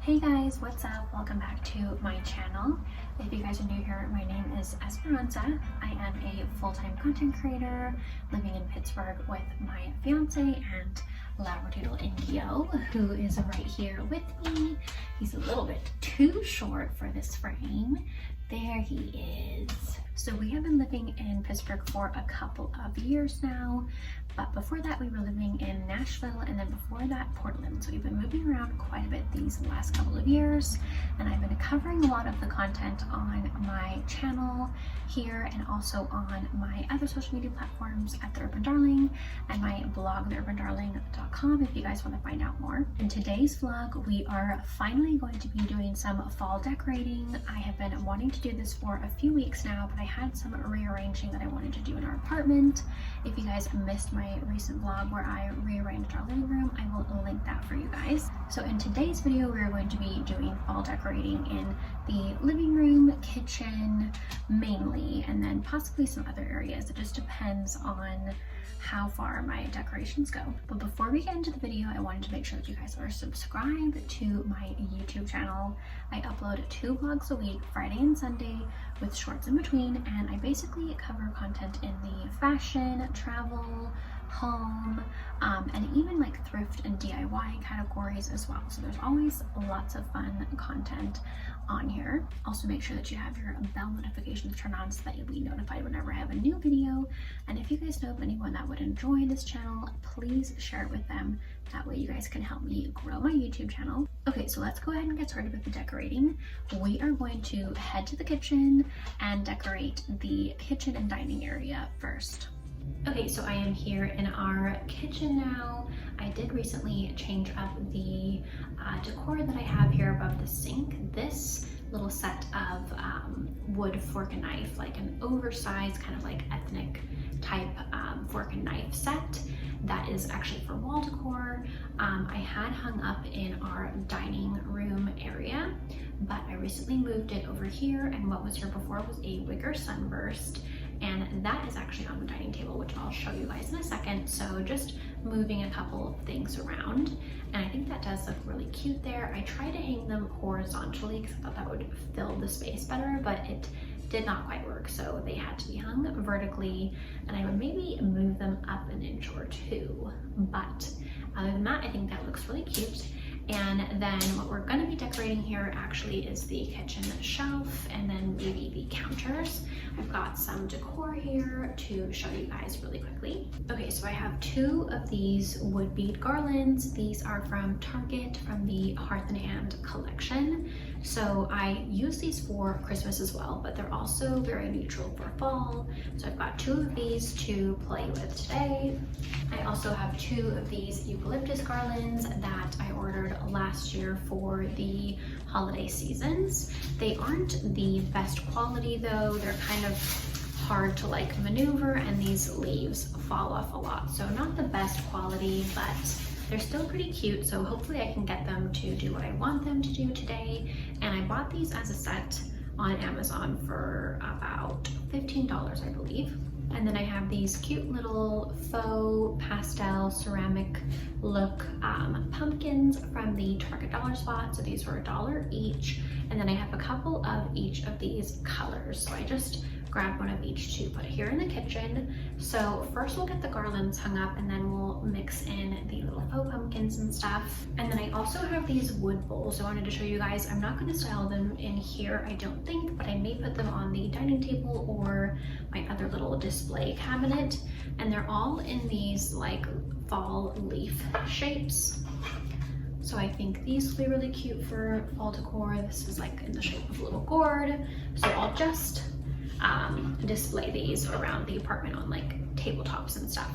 Hey guys, what's up? Welcome back to my channel. If you guys are new here, my name is Esperanza. I am a full-time content creator living in Pittsburgh with my fiance and Labradoodle Indio, who is right here with me. He's a little bit too short for this frame. There he is. So we have been living in Pittsburgh for a couple of years now, but before that we were living in Nashville, and then before that Portland. So we've been moving around quite a bit these last couple of years, and I've been covering a lot of the content on my channel here and also on my other social media platforms at The Urban Darling and my blog theurbandarling.com if you guys want to find out more. In today's vlog we are finally going to be doing some fall decorating. I have been wanting to do this for a few weeks now, but I had some rearranging that I wanted to do in our apartment. If you guys missed my recent vlog where I rearranged our living room, I will link that for you guys. So in today's video, we're going to be doing fall decorating in the living room, kitchen mainly, and then possibly some other areas. It just depends on how far my decorations go. But before we get into the video, I wanted to make sure that you guys are subscribed to my YouTube channel. I upload 2 vlogs a week, Friday and Sunday, with shorts in between, and I basically cover content in the fashion, travel, home, and even like thrift and DIY categories as well. So there's always lots of fun content on here. Also make sure that you have your bell notifications turned on so that you'll be notified whenever I have a new video. And if you guys know of anyone that would enjoy this channel, please share it with them. That way you guys can help me grow my YouTube channel. Okay, so let's go ahead and get started with the decorating. We are going to head to the kitchen and decorate the kitchen and dining area first. Okay, so I am here in our kitchen now. I did recently change up the decor that I have here above the sink. This little set of wood fork and knife, like an oversized kind of like ethnic type fork and knife set that is actually for wall decor. I had hung up in our dining room area, but I recently moved it over here, and what was here before was a wicker sunburst, and that is actually on the dining table, which I'll show you guys in a second. So just moving a couple of things around, and I think that does look really cute there. I tried to hang them horizontally because I thought that would fill the space better, but it did not quite work, so they had to be hung vertically, and I would maybe move them up an inch or 2. But other than that, I think that looks really cute. And then what we're going to be decorating here actually is the kitchen shelf and then maybe the counters. I've got some decor here to show you guys really quickly. Okay, so I have 2 of these wood bead garlands. These are from Target from the Hearth and Hand collection. So I use these for Christmas as well, but they're also very neutral for fall. So I've got 2 of these to play with today. I also have 2 of these eucalyptus garlands that I ordered last year for the holiday seasons. They aren't the best quality though. They're kind of hard to like maneuver, and these leaves fall off a lot. So not the best quality, but they're still pretty cute, so hopefully I can get them to do what I want them to do today. And I bought these as a set on Amazon for about $15, I believe. And then I have these cute little faux pastel ceramic look pumpkins from the Target dollar spot. So these were $1 each. And then I have a couple of each of these colors. So I just grabbed one of each to put here in the kitchen. So first we'll get the garlands hung up, and then we'll mix in the little faux pumpkins and stuff. And then I also have these wood bowls I wanted to show you guys. I'm not going to style them in here, I don't think, but I may put them on the dining table or my other little display cabinet. And they're all in these like fall leaf shapes. So I think these will be really cute for fall decor. This is like in the shape of a little gourd. So I'll just display these around the apartment on like tabletops and stuff.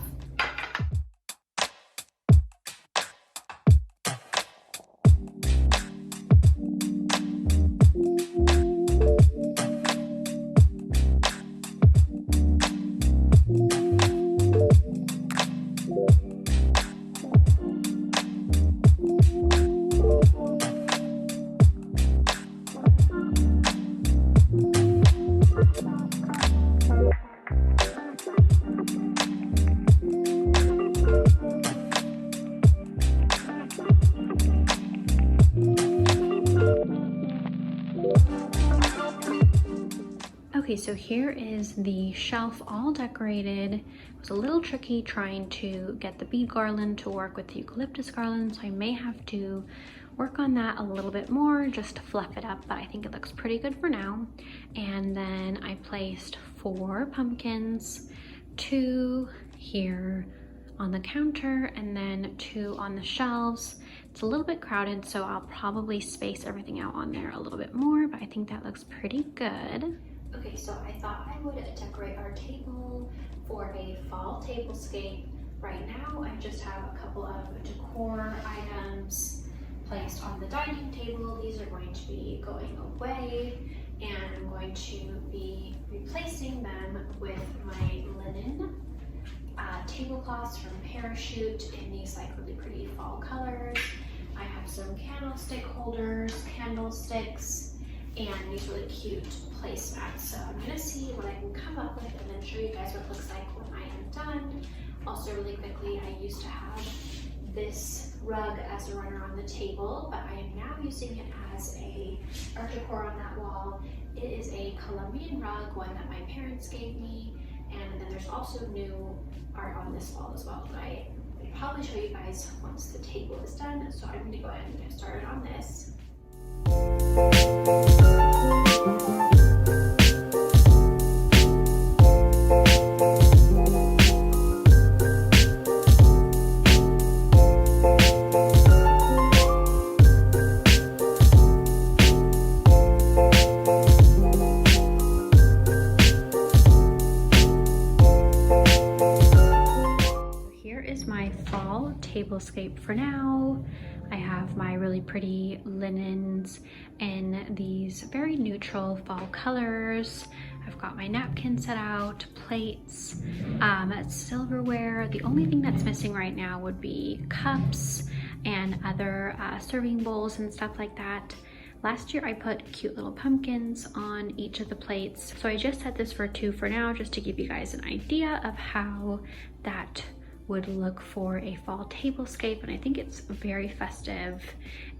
Okay, so here is the shelf all decorated. It was a little tricky trying to get the bead garland to work with the eucalyptus garland, so I may have to work on that a little bit more just to fluff it up, but I think it looks pretty good for now. And then I placed 4 pumpkins, 2 here on the counter and then 2 on the shelves. It's a little bit crowded, so I'll probably space everything out on there a little bit more, but I think that looks pretty good. Okay, so I thought I would decorate our table for a fall tablescape. Right now, I just have a couple of decor items placed on the dining table. These are going to be going away, and I'm going to be replacing them with my linen tablecloths from Parachute in these like really pretty fall colors. I have some candlestick holders, candlesticks, and these really cute placemats. So I'm gonna see what I can come up with and then show you guys what it looks like when I am done. Also really quickly, I used to have this rug as a runner on the table, but I am now using it as a art decor on that wall. It is a Colombian rug, one that my parents gave me, and then there's also new art on this wall as well, but I will probably show you guys once the table is done. So I'm gonna go ahead and get started on this. Tablescape for now. I have my really pretty linens in these very neutral fall colors. I've got my napkins set out, plates, silverware. The only thing that's missing right now would be cups and other serving bowls and stuff like that. Last year I put cute little pumpkins on each of the plates. So I just set this for 2 for now, just to give you guys an idea of how that would look for a fall tablescape, and I think it's very festive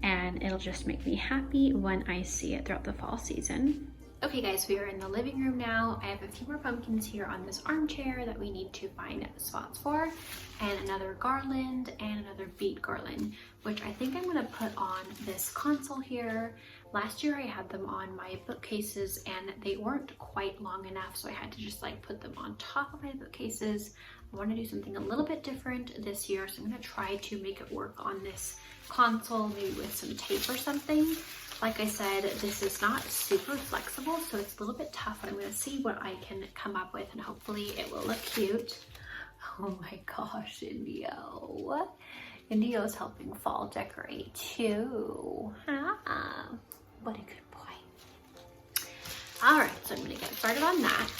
and it'll just make me happy when I see it throughout the fall season. Okay guys, we are in the living room now. I have a few more pumpkins here on this armchair that we need to find spots for, and another garland and another bead garland, which I think I'm gonna put on this console here. Last year I had them on my bookcases and they weren't quite long enough, so I had to just like put them on top of my bookcases. I want to do something a little bit different this year, so I'm going to try to make it work on this console, maybe with some tape or something. Like I said, this is not super flexible, so it's a little bit tough, but I'm going to see what I can come up with, and hopefully it will look cute. Oh my gosh, Indio. Indio's helping fall decorate too. Ah, what a good boy. All right, so I'm going to get started on that.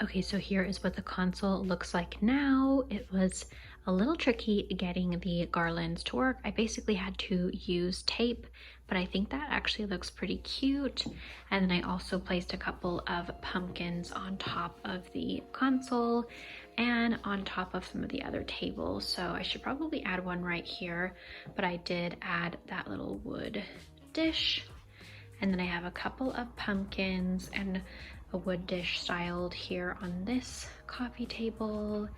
Okay, so here is what the console looks like now. It was a little tricky getting the garlands to work. I basically had to use tape, but I think that actually looks pretty cute. And then I also placed a couple of pumpkins on top of the console and on top of some of the other tables. So I should probably add one right here, but I did add that little wood dish. And then I have a couple of pumpkins and a wood dish styled here on this coffee table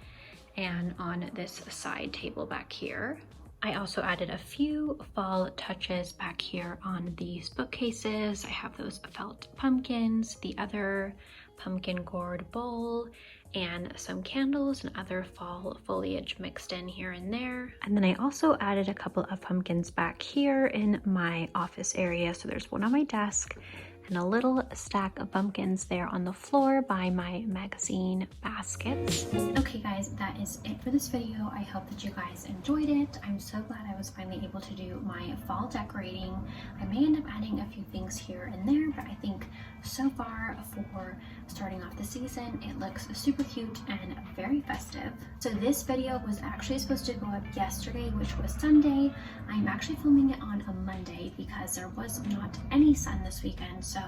and on this side table back here. I also added a few fall touches back here on these bookcases. I have those felt pumpkins, the other pumpkin gourd bowl, and some candles and other fall foliage mixed in here and there. And then I also added a couple of pumpkins back here in my office area. So there's one on my desk and a little stack of pumpkins there on the floor by my magazine baskets. Okay guys, that is it for this video. I hope that you guys enjoyed it. I'm so glad I was finally able to do my fall decorating. I may end up adding a few things here and there, but I think so far for starting off the season, it looks super cute and very festive. So this video was actually supposed to go up yesterday, which was Sunday. I'm actually filming it on a Monday because there was not any sun this weekend, so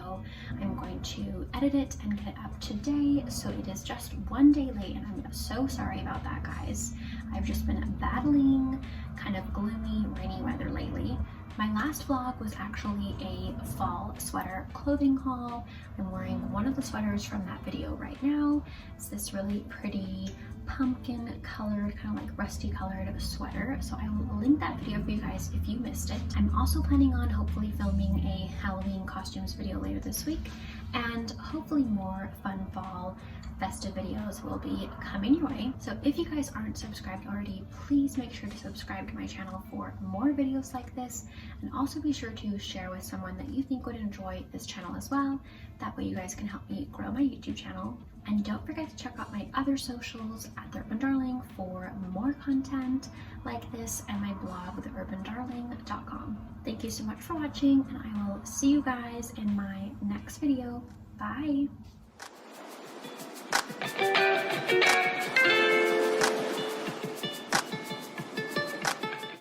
I'm going to edit it and get it up today. So it is just one day late, and I'm so sorry about that, guys. I've just been battling kind of gloomy, rainy weather lately. My last vlog was actually a fall sweater clothing haul. I'm wearing one of the sweaters from that video right now. It's this really pretty pumpkin colored, kind of like rusty colored sweater. So I will link that video for you guys if you missed it. I'm also planning on hopefully filming a Halloween costumes video later this week, and hopefully more fun fall festive videos will be coming your way. So if you guys aren't subscribed already, please make sure to subscribe to my channel for more videos like this, and also be sure to share with someone that you think would enjoy this channel as well. That way you guys can help me grow my YouTube channel. And don't forget to check out my other socials at The Urban Darling for more content like this, and my blog, theurbandarling.com. Thank you so much for watching, and I will see you guys in my next video. Bye!